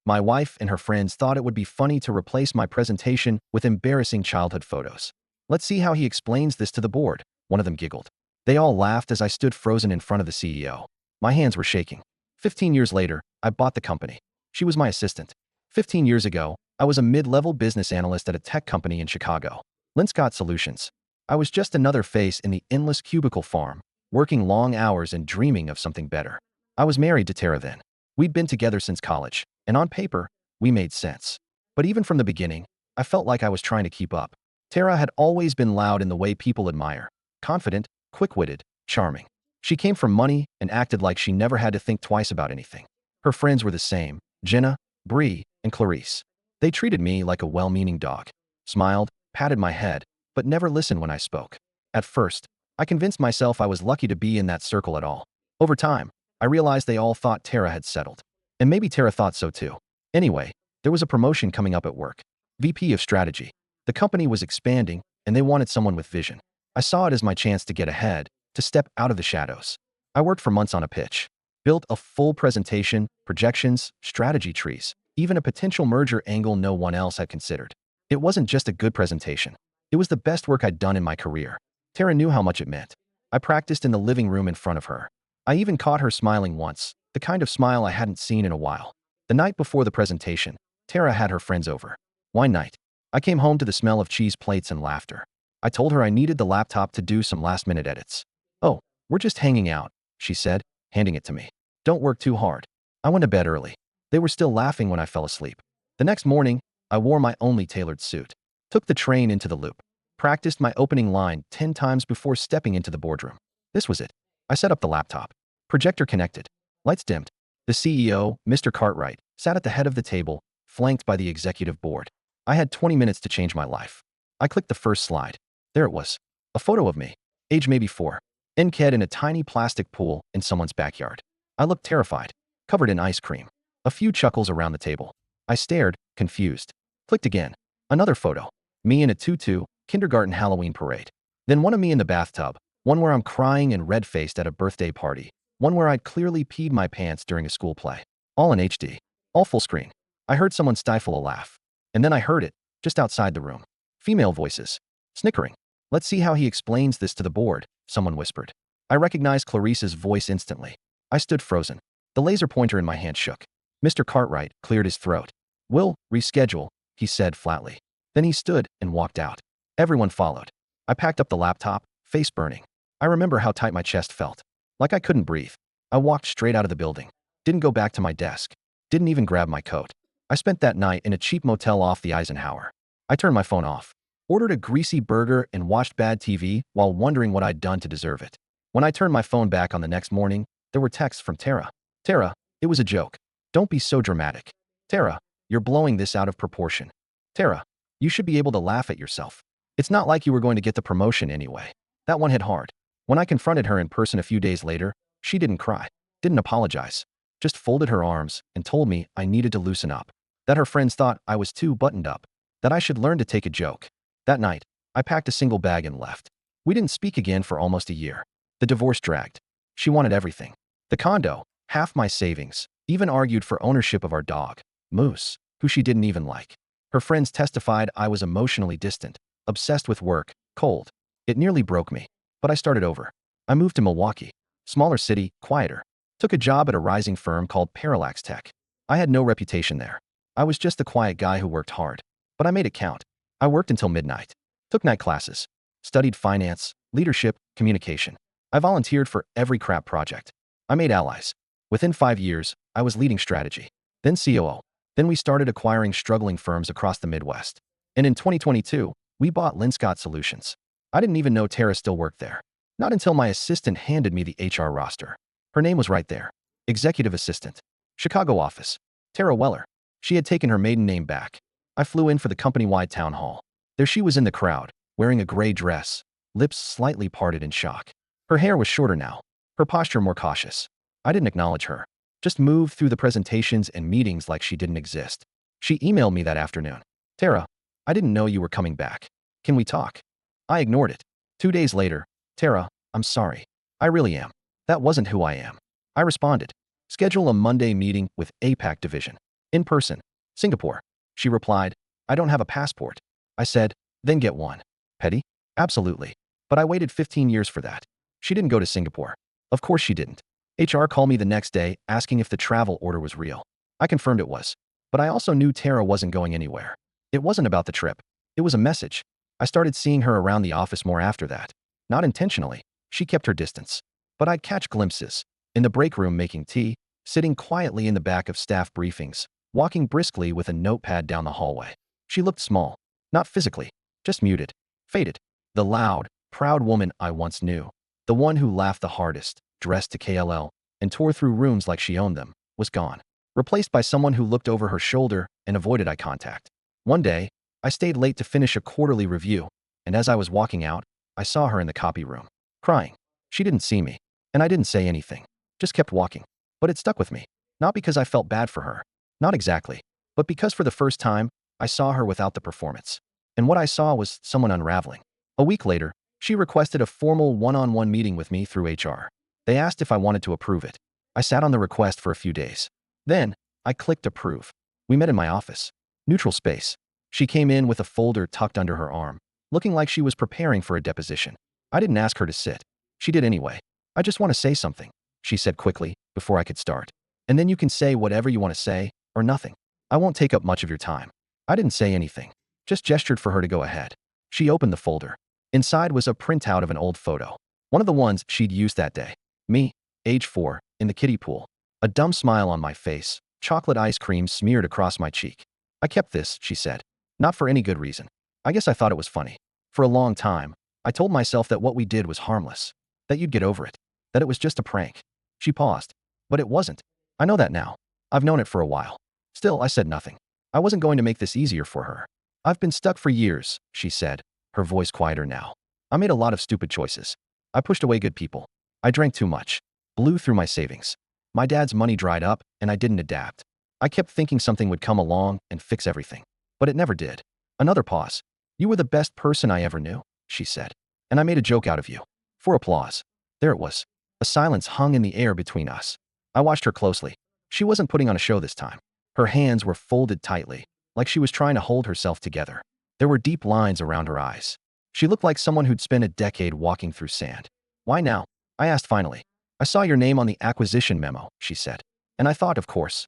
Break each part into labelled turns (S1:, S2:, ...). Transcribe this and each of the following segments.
S1: My wife and her friends thought it would be funny to replace my presentation with embarrassing childhood photos. Let's see how he explains this to the board, one of them giggled. They all laughed as I stood frozen in front of the CEO. My hands were shaking. 15 years later, I bought the company. She was my assistant. 15 years ago, I was a mid-level business analyst at a tech company in Chicago. Linscott Solutions. I was just another face in the endless cubicle farm, working long hours and dreaming of something better. I was married to Tara then. We'd been together since college, and on paper, we made sense. But even from the beginning, I felt like I was trying to keep up. Tara had always been loud in the way people admire, confident, quick-witted, charming. She came from money and acted like she never had to think twice about anything. Her friends were the same, Jenna, Bree, and Clarice. They treated me like a well-meaning dog, smiled, patted my head, but never listened when I spoke. At first, I convinced myself I was lucky to be in that circle at all. Over time, I realized they all thought Tara had settled. And maybe Tara thought so too. Anyway, there was a promotion coming up at work. VP of Strategy. The company was expanding, and they wanted someone with vision. I saw it as my chance to get ahead, to step out of the shadows. I worked for months on a pitch, built a full presentation, projections, strategy trees, even a potential merger angle no one else had considered. It wasn't just a good presentation. It was the best work I'd done in my career. Tara knew how much it meant. I practiced in the living room in front of her. I even caught her smiling once, the kind of smile I hadn't seen in a while. The night before the presentation, Tara had her friends over. Wine night. I came home to the smell of cheese plates and laughter. I told her I needed the laptop to do some last-minute edits. "Oh, we're just hanging out," she said, handing it to me. "Don't work too hard." I went to bed early. They were still laughing when I fell asleep. The next morning, I wore my only tailored suit, took the train into the Loop, practiced my opening line 10 times before stepping into the boardroom. This was it. I set up the laptop. Projector connected. Lights dimmed. The CEO, Mr. Cartwright, sat at the head of the table, flanked by the executive board. I had 20 minutes to change my life. I clicked the first slide. There it was. A photo of me, age maybe 4, naked in a tiny plastic pool in someone's backyard. I looked terrified, covered in ice cream. A few chuckles around the table. I stared, confused. Clicked again. Another photo. Me in a tutu, kindergarten Halloween parade. Then one of me in the bathtub, one where I'm crying and red-faced at a birthday party, one where I'd clearly peed my pants during a school play. All in HD. All full screen. I heard someone stifle a laugh. And then I heard it, just outside the room. Female voices. Snickering. "Let's see how he explains this to the board," someone whispered. I recognized Clarice's voice instantly. I stood frozen. The laser pointer in my hand shook. Mr. Cartwright cleared his throat. "We'll reschedule," he said flatly. Then he stood and walked out. Everyone followed. I packed up the laptop, face burning. I remember how tight my chest felt. Like I couldn't breathe. I walked straight out of the building. Didn't go back to my desk. Didn't even grab my coat. I spent that night in a cheap motel off the Eisenhower. I turned my phone off, ordered a greasy burger and watched bad TV while wondering what I'd done to deserve it. When I turned my phone back on the next morning, there were texts from Tara. "Tara, it was a joke. Don't be so dramatic. Tara, you're blowing this out of proportion. Tara, you should be able to laugh at yourself. It's not like you were going to get the promotion anyway." That one hit hard. When I confronted her in person a few days later, she didn't cry, didn't apologize, just folded her arms and told me I needed to loosen up, that her friends thought I was too buttoned up, that I should learn to take a joke. That night, I packed a single bag and left. We didn't speak again for almost a year. The divorce dragged. She wanted everything. The condo, half my savings, even argued for ownership of our dog, Moose, who she didn't even like. Her friends testified I was emotionally distant, obsessed with work, cold. It nearly broke me, but I started over. I moved to Milwaukee, smaller city, quieter. Took a job at a rising firm called Parallax Tech. I had no reputation there. I was just the quiet guy who worked hard, but I made it count. I worked until midnight, took night classes, studied finance, leadership, communication. I volunteered for every crap project. I made allies. Within 5 years, I was leading strategy, then COO. Then we started acquiring struggling firms across the Midwest. And in 2022, we bought Linscott Solutions. I didn't even know Tara still worked there. Not until my assistant handed me the HR roster. Her name was right there. Executive Assistant. Chicago office. Tara Weller. She had taken her maiden name back. I flew in for the company-wide town hall. There she was in the crowd, wearing a gray dress, lips slightly parted in shock. Her hair was shorter now, her posture more cautious. I didn't acknowledge her, just moved through the presentations and meetings like she didn't exist. She emailed me that afternoon. "Tara, I didn't know you were coming back. Can we talk?" I ignored it. 2 days later, "Tara, I'm sorry. I really am. That wasn't who I am." I responded. "Schedule a Monday meeting with APAC division." In person. Singapore. She replied, I don't have a passport. I said, then get one. Petty? Absolutely. But I waited 15 years for that. She didn't go to Singapore. Of course she didn't. HR called me the next day asking if the travel order was real. I confirmed it was. But I also knew Tara wasn't going anywhere. It wasn't about the trip. It was a message. I started seeing her around the office more after that. Not intentionally. She kept her distance. But I'd catch glimpses. In the break room making tea, sitting quietly in the back of staff briefings, walking briskly with a notepad down the hallway. She looked small. Not physically. Just muted. Faded. The loud, proud woman I once knew. The one who laughed the hardest, dressed to KLL, and tore through rooms like she owned them, was gone. Replaced by someone who looked over her shoulder and avoided eye contact. One day, I stayed late to finish a quarterly review, and as I was walking out, I saw her in the copy room, crying. She didn't see me, and I didn't say anything, just kept walking. But it stuck with me. Not because I felt bad for her. Not exactly. But because for the first time, I saw her without the performance. And what I saw was someone unraveling. A week later, she requested a formal one-on-one meeting with me through HR. They asked if I wanted to approve it. I sat on the request for a few days. Then, I clicked approve. We met in my office. Neutral space. She came in with a folder tucked under her arm, looking like she was preparing for a deposition. I didn't ask her to sit. She did anyway. I just want to say something, she said quickly, before I could start. And then you can say whatever you want to say, or nothing. I won't take up much of your time. I didn't say anything. Just gestured for her to go ahead. She opened the folder. Inside was a printout of an old photo. One of the ones she'd used that day. Me, age 4, in the kiddie pool. A dumb smile on my face, chocolate ice cream smeared across my cheek. I kept this, she said. Not for any good reason. I guess I thought it was funny. For a long time, I told myself that what we did was harmless. That you'd get over it. That it was just a prank. She paused. But it wasn't. I know that now. I've known it for a while. Still, I said nothing. I wasn't going to make this easier for her. I've been stuck for years, she said, her voice quieter now. I made a lot of stupid choices. I pushed away good people. I drank too much. Blew through my savings. My dad's money dried up, and I didn't adapt. I kept thinking something would come along and fix everything. But it never did. Another pause. You were the best person I ever knew, she said. And I made a joke out of you. For applause. There it was. A silence hung in the air between us. I watched her closely. She wasn't putting on a show this time. Her hands were folded tightly, like she was trying to hold herself together. There were deep lines around her eyes. She looked like someone who'd spent a decade walking through sand. Why now? I asked finally. I saw your name on the acquisition memo, she said. And I thought, of course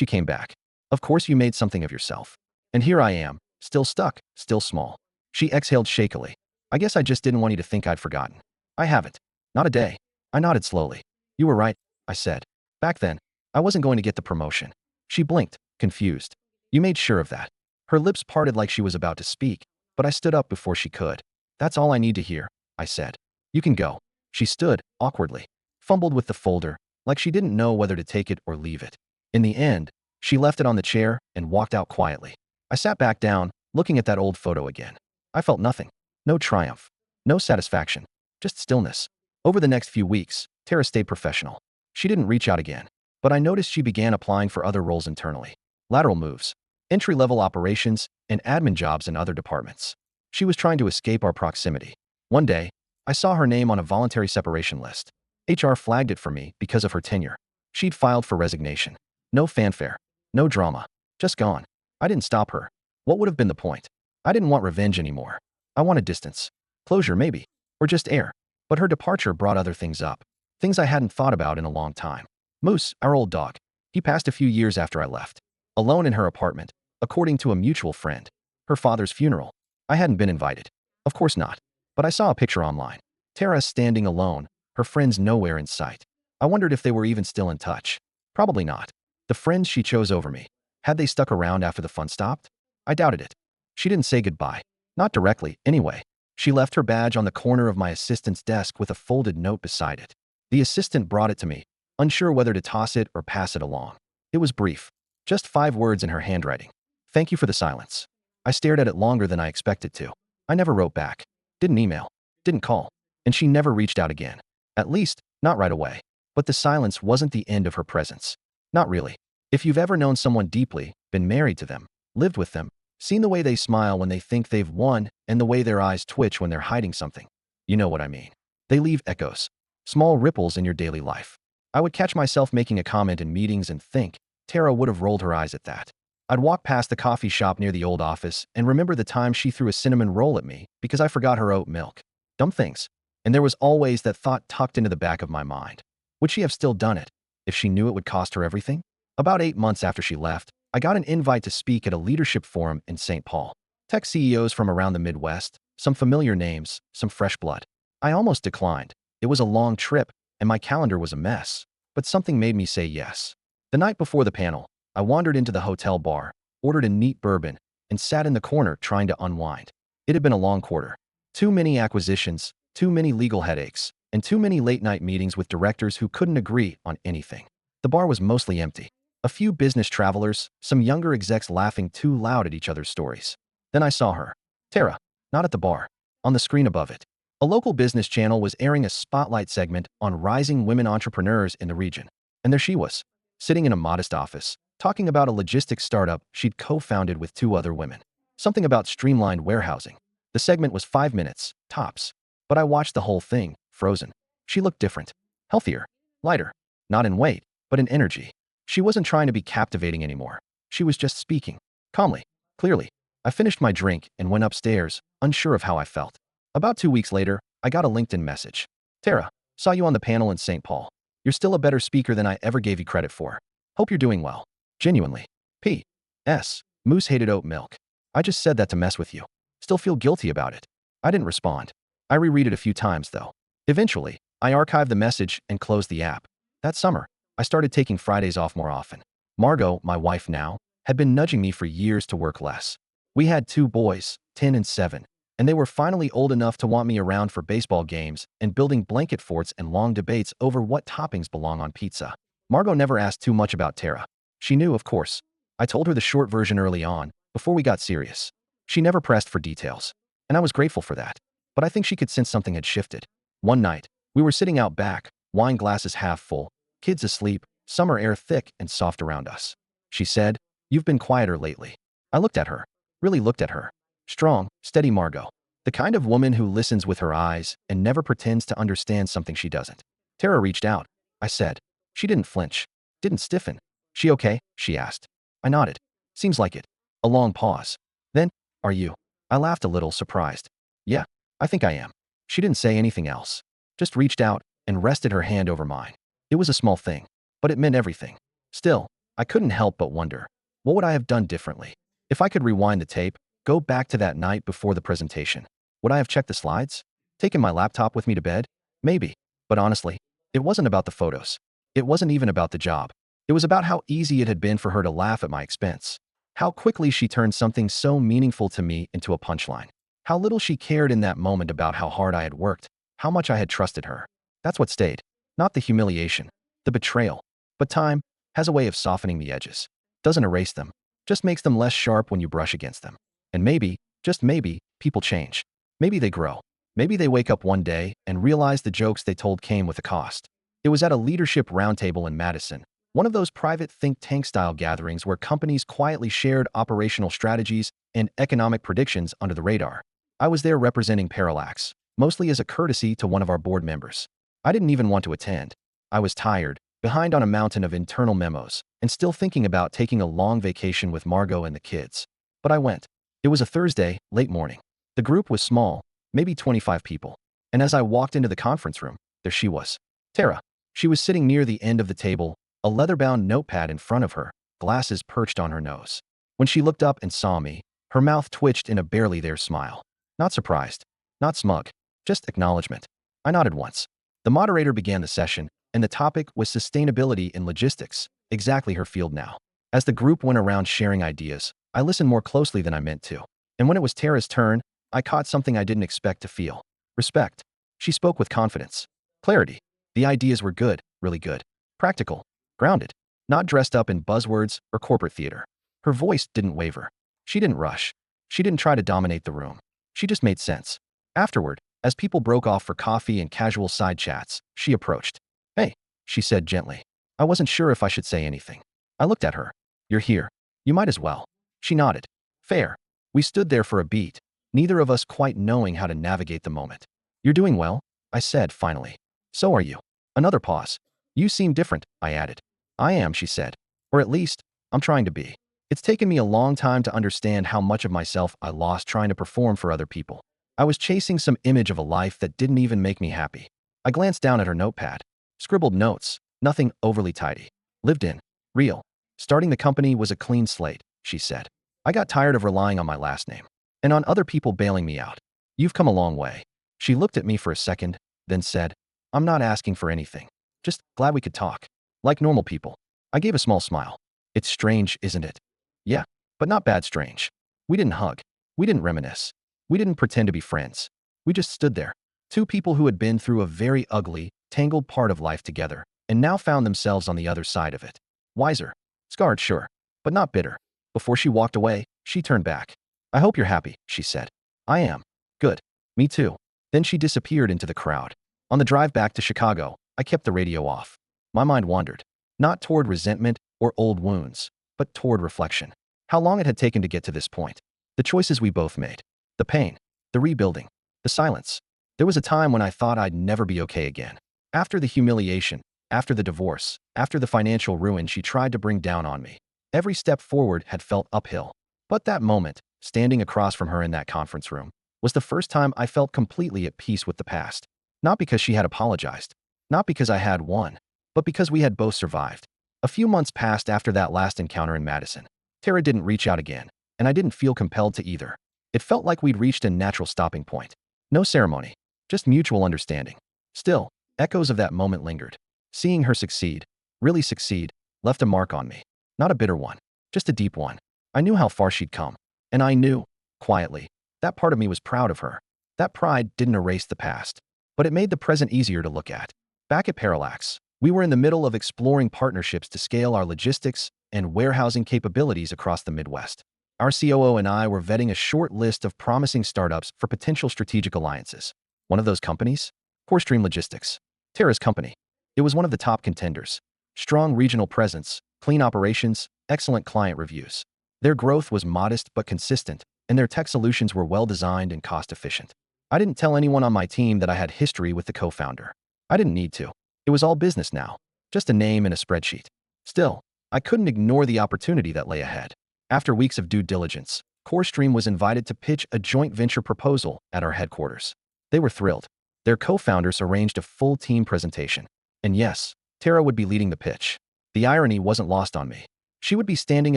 S1: you came back. Of course you made something of yourself. And here I am, still stuck, still small. She exhaled shakily. I guess I just didn't want you to think I'd forgotten. I haven't. Not a day. I nodded slowly. You were right, I said. Back then, I wasn't going to get the promotion. She blinked, confused. You made sure of that. Her lips parted like she was about to speak, but I stood up before she could. That's all I need to hear, I said. You can go. She stood, awkwardly, fumbled with the folder, like she didn't know whether to take it or leave it. In the end, she left it on the chair and walked out quietly. I sat back down, looking at that old photo again. I felt nothing. No triumph. No satisfaction. Just stillness. Over the next few weeks, Tara stayed professional. She didn't reach out again, but I noticed she began applying for other roles internally. Lateral moves, entry-level operations, and admin jobs in other departments. She was trying to escape our proximity. One day, I saw her name on a voluntary separation list. HR flagged it for me because of her tenure. She'd filed for resignation. No fanfare. No drama. Just gone. I didn't stop her. What would have been the point? I didn't want revenge anymore. I wanted distance. Closure, maybe. Or just air. But her departure brought other things up. Things I hadn't thought about in a long time. Moose, our old dog. He passed a few years after I left. Alone in her apartment, according to a mutual friend. Her father's funeral. I hadn't been invited. Of course not. But I saw a picture online. Tara standing alone, her friends nowhere in sight. I wondered if they were even still in touch. Probably not. The friends she chose over me. Had they stuck around after the fun stopped? I doubted it. She didn't say goodbye. Not directly, anyway. She left her badge on the corner of my assistant's desk with a folded note beside it. The assistant brought it to me, unsure whether to toss it or pass it along. It was brief. Just 5 words in her handwriting. Thank you for the silence. I stared at it longer than I expected to. I never wrote back. Didn't email. Didn't call. And she never reached out again. At least, not right away. But the silence wasn't the end of her presence. Not really. If you've ever known someone deeply, been married to them, lived with them, seen the way they smile when they think they've won and the way their eyes twitch when they're hiding something, you know what I mean. They leave echoes. Small ripples in your daily life. I would catch myself making a comment in meetings and think, Tara would have rolled her eyes at that. I'd walk past the coffee shop near the old office and remember the time she threw a cinnamon roll at me because I forgot her oat milk. Dumb things. And there was always that thought tucked into the back of my mind. Would she have still done it if she knew it would cost her everything? About 8 months after she left, I got an invite to speak at a leadership forum in St. Paul. Tech CEOs from around the Midwest, some familiar names, some fresh blood. I almost declined. It was a long trip, and my calendar was a mess. But something made me say yes. The night before the panel, I wandered into the hotel bar, ordered a neat bourbon, and sat in the corner trying to unwind. It had been a long quarter. Too many acquisitions, too many legal headaches, and too many late-night meetings with directors who couldn't agree on anything. The bar was mostly empty. A few business travelers, some younger execs laughing too loud at each other's stories. Then I saw her. Tara, not at the bar. On the screen above it. A local business channel was airing a spotlight segment on rising women entrepreneurs in the region. And there she was, sitting in a modest office, talking about a logistics startup she'd co-founded with 2 other women. Something about streamlined warehousing. The segment was 5 minutes, tops. But I watched the whole thing, frozen. She looked different. Healthier. Lighter. Not in weight, but in energy. She wasn't trying to be captivating anymore. She was just speaking. Calmly. Clearly. I finished my drink and went upstairs, unsure of how I felt. About 2 weeks later, I got a LinkedIn message. Tara, saw you on the panel in St. Paul. You're still a better speaker than I ever gave you credit for. Hope you're doing well. Genuinely. P.S. Moose hated oat milk. I just said that to mess with you. Still feel guilty about it. I didn't respond. I reread it a few times, though. Eventually, I archived the message and closed the app. That summer, I started taking Fridays off more often. Margot, my wife now, had been nudging me for years to work less. We had 2 boys, 10 and 7, and they were finally old enough to want me around for baseball games and building blanket forts and long debates over what toppings belong on pizza. Margot never asked too much about Tara. She knew, of course. I told her the short version early on, before we got serious. She never pressed for details, and I was grateful for that. But I think she could sense something had shifted. One night, we were sitting out back, wine glasses half full, kids asleep, summer air thick and soft around us. She said, "You've been quieter lately." I looked at her. Really looked at her. Strong, steady Margot. The kind of woman who listens with her eyes and never pretends to understand something she doesn't. Tara reached out. I said. She didn't flinch. Didn't stiffen. "She okay?" she asked. I nodded. "Seems like it." A long pause. Then, "Are you?" I laughed a little, surprised. "Yeah, I think I am." She didn't say anything else. Just reached out and rested her hand over mine. It was a small thing, but it meant everything. Still, I couldn't help but wonder, what would I have done differently? If I could rewind the tape, go back to that night before the presentation, would I have checked the slides? Taken my laptop with me to bed? Maybe. But honestly, it wasn't about the photos. It wasn't even about the job. It was about how easy it had been for her to laugh at my expense. How quickly she turned something so meaningful to me into a punchline. How little she cared in that moment about how hard I had worked, how much I had trusted her. That's what stayed. Not the humiliation, the betrayal. But time has a way of softening the edges. Doesn't erase them, just makes them less sharp when you brush against them. And maybe, just maybe, people change. Maybe they grow. Maybe they wake up one day and realize the jokes they told came with a cost. It was at a leadership roundtable in Madison, one of those private think tank-style gatherings where companies quietly shared operational strategies and economic predictions under the radar. I was there representing Parallax, mostly as a courtesy to one of our board members. I didn't even want to attend. I was tired, behind on a mountain of internal memos, and still thinking about taking a long vacation with Margot and the kids. But I went. It was a Thursday, late morning. The group was small, maybe 25 people. And as I walked into the conference room, there she was. Tara. She was sitting near the end of the table, a leather-bound notepad in front of her, glasses perched on her nose. When she looked up and saw me, her mouth twitched in a barely there smile. Not surprised. Not smug. Just acknowledgement. I nodded once. The moderator began the session, and the topic was sustainability in logistics, exactly her field now. As the group went around sharing ideas, I listened more closely than I meant to. And when it was Tara's turn, I caught something I didn't expect to feel. Respect. She spoke with confidence. Clarity. The ideas were good, really good. Practical. Grounded. Not dressed up in buzzwords or corporate theater. Her voice didn't waver. She didn't rush. She didn't try to dominate the room. She just made sense. Afterward, as people broke off for coffee and casual side chats, she approached. "Hey," she said gently. I wasn't sure if I should say anything. I looked at her. "You're here. You might as well." She nodded. "Fair." We stood there for a beat, neither of us quite knowing how to navigate the moment. "You're doing well," I said finally. "So are you." Another pause. "You seem different," I added. "I am," she said. Or at least, I'm trying to be. It's taken me a long time to understand how much of myself I lost trying to perform for other people. I was chasing some image of a life that didn't even make me happy. I glanced down at her notepad. Scribbled notes, nothing overly tidy. Lived in. Real. Starting the company was a clean slate, she said. I got tired of relying on my last name. And on other people bailing me out. You've come a long way. She looked at me for a second, then said, I'm not asking for anything. Just glad we could talk. Like normal people. I gave a small smile. It's strange, isn't it? Yeah, but not bad strange. We didn't hug. We didn't reminisce. We didn't pretend to be friends. We just stood there. Two people who had been through a very ugly, tangled part of life together, and now found themselves on the other side of it. Wiser. Scarred, sure, but not bitter. Before she walked away, she turned back. I hope you're happy, she said. I am. Good. Me too. Then she disappeared into the crowd. On the drive back to Chicago, I kept the radio off. My mind wandered. Not toward resentment or old wounds, but toward reflection. How long it had taken to get to this point. The choices we both made. The pain. The rebuilding. The silence. There was a time when I thought I'd never be okay again. After the humiliation, after the divorce, after the financial ruin she tried to bring down on me. Every step forward had felt uphill. But that moment, standing across from her in that conference room, was the first time I felt completely at peace with the past. Not because she had apologized. Not because I had won. But because we had both survived. A few months passed after that last encounter in Madison. Tara didn't reach out again, and I didn't feel compelled to either. It felt like we'd reached a natural stopping point. No ceremony, just mutual understanding. Still, echoes of that moment lingered. Seeing her succeed, really succeed, left a mark on me. Not a bitter one, just a deep one. I knew how far she'd come. And I knew, quietly, that part of me was proud of her. That pride didn't erase the past, but it made the present easier to look at. Back at Parallax, we were in the middle of exploring partnerships to scale our logistics and warehousing capabilities across the Midwest. Our COO and I were vetting a short list of promising startups for potential strategic alliances. One of those companies? CoreStream Logistics. Tara's company. It was one of the top contenders. Strong regional presence, clean operations, excellent client reviews. Their growth was modest but consistent, and their tech solutions were well-designed and cost-efficient. I didn't tell anyone on my team that I had history with the co-founder. I didn't need to. It was all business now, just a name and a spreadsheet. Still, I couldn't ignore the opportunity that lay ahead. After weeks of due diligence, CoreStream was invited to pitch a joint venture proposal at our headquarters. They were thrilled. Their co-founders arranged a full team presentation. And yes, Tara would be leading the pitch. The irony wasn't lost on me. She would be standing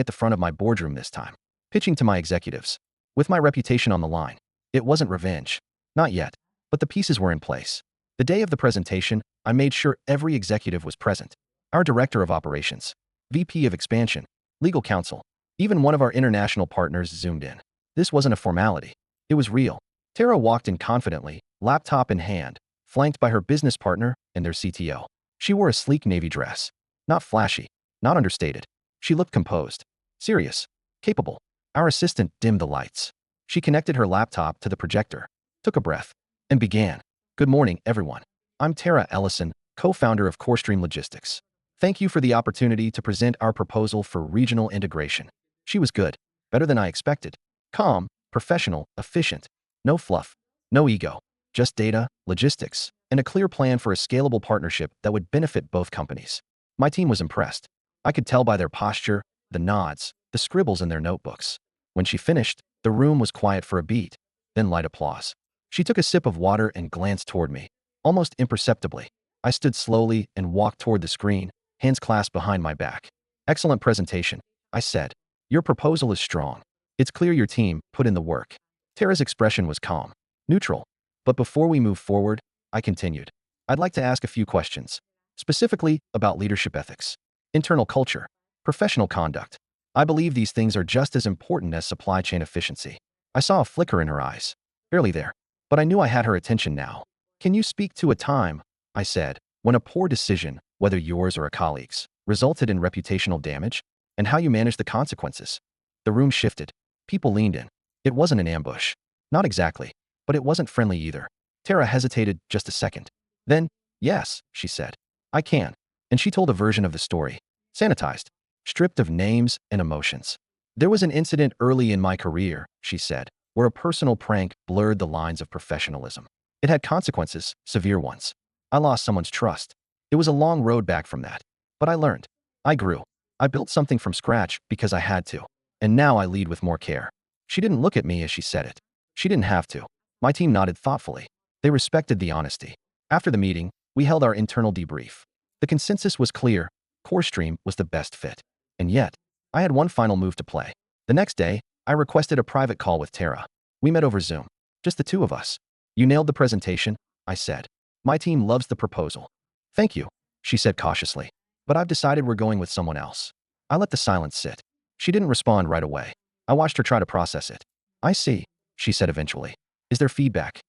S1: at the front of my boardroom this time, pitching to my executives. With my reputation on the line. It wasn't revenge. Not yet. But the pieces were in place. The day of the presentation, I made sure every executive was present. Our director of operations, VP of expansion, legal counsel, even one of our international partners zoomed in. This wasn't a formality. It was real. Tara walked in confidently, laptop in hand, flanked by her business partner and their CTO. She wore a sleek navy dress. Not flashy, not understated. She looked composed, serious, capable. Our assistant dimmed the lights. She connected her laptop to the projector, took a breath, and began. Good morning, everyone. I'm Tara Ellison, co-founder of CoreStream Logistics. Thank you for the opportunity to present our proposal for regional integration. She was good, better than I expected. Calm, professional, efficient. No fluff, no ego. Just data, logistics, and a clear plan for a scalable partnership that would benefit both companies. My team was impressed. I could tell by their posture, the nods, the scribbles in their notebooks. When she finished, the room was quiet for a beat, then light applause. She took a sip of water and glanced toward me, almost imperceptibly. I stood slowly and walked toward the screen, hands clasped behind my back. Excellent presentation, I said. Your proposal is strong. It's clear your team put in the work. Tara's expression was calm, neutral. But before we move forward, I continued. I'd like to ask a few questions, specifically about leadership ethics, internal culture, professional conduct. I believe these things are just as important as supply chain efficiency. I saw a flicker in her eyes, barely there, but I knew I had her attention now. Can you speak to a time, I said, when a poor decision, whether yours or a colleague's, resulted in reputational damage, and how you managed the consequences? The room shifted. People leaned in. It wasn't an ambush. Not exactly, but it wasn't friendly either. Tara hesitated just a second. Then, yes, she said. I can. And she told a version of the story, sanitized, stripped of names and emotions. There was an incident early in my career, she said, where a personal prank blurred the lines of professionalism. It had consequences, severe ones. I lost someone's trust. It was a long road back from that. But I learned. I grew. I built something from scratch because I had to. And now I lead with more care. She didn't look at me as she said it. She didn't have to. My team nodded thoughtfully. They respected the honesty. After the meeting, we held our internal debrief. The consensus was clear. CoreStream was the best fit. And yet, I had one final move to play. The next day, I requested a private call with Tara. We met over Zoom. Just the two of us. You nailed the presentation, I said. My team loves the proposal. Thank you, she said cautiously. But I've decided we're going with someone else. I let the silence sit. She didn't respond right away. I watched her try to process it. I see, she said eventually. Is there feedback?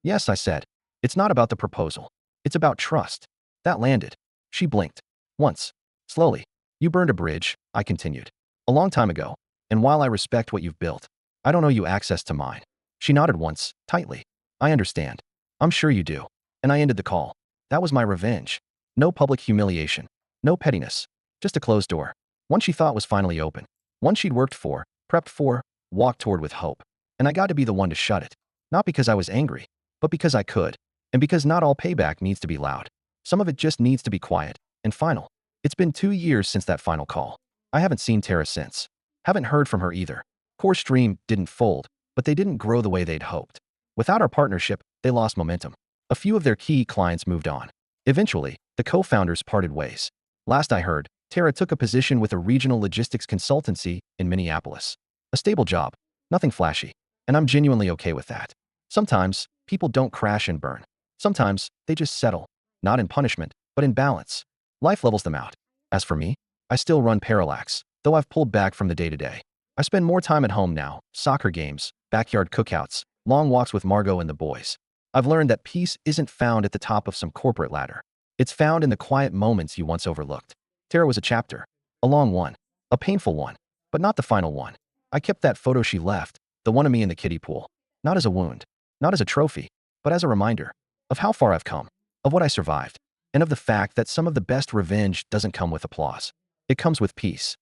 S1: Yes, I said. It's not about the proposal. It's about trust. That landed. She blinked. Once. Slowly. You burned a bridge, I continued. A long time ago. And while I respect what you've built, I don't owe you access to mine. She nodded once, tightly. I understand. I'm sure you do. And I ended the call. That was my revenge. No public humiliation. No pettiness. Just a closed door. One she thought was finally open. One she'd worked for, prepped for, walked toward with hope. And I got to be the one to shut it. Not because I was angry, but because I could. And because not all payback needs to be loud. Some of it just needs to be quiet and final. It's been 2 years since that final call. I haven't seen Tara since. Haven't heard from her either. CoreStream didn't fold, but they didn't grow the way they'd hoped. Without our partnership, they lost momentum. A few of their key clients moved on. Eventually, the co-founders parted ways. Last I heard, Tara took a position with a regional logistics consultancy in Minneapolis. A stable job, nothing flashy, and I'm genuinely okay with that. Sometimes, people don't crash and burn. Sometimes, they just settle, not in punishment, but in balance. Life levels them out. As for me, I still run Parallax, though I've pulled back from the day-to-day. I spend more time at home now, soccer games, backyard cookouts, long walks with Margot and the boys. I've learned that peace isn't found at the top of some corporate ladder. It's found in the quiet moments you once overlooked. Tara was a chapter. A long one. A painful one. But not the final one. I kept that photo she left, the one of me in the kiddie pool. Not as a wound. Not as a trophy. But as a reminder of how far I've come. Of what I survived. And of the fact that some of the best revenge doesn't come with applause. It comes with peace.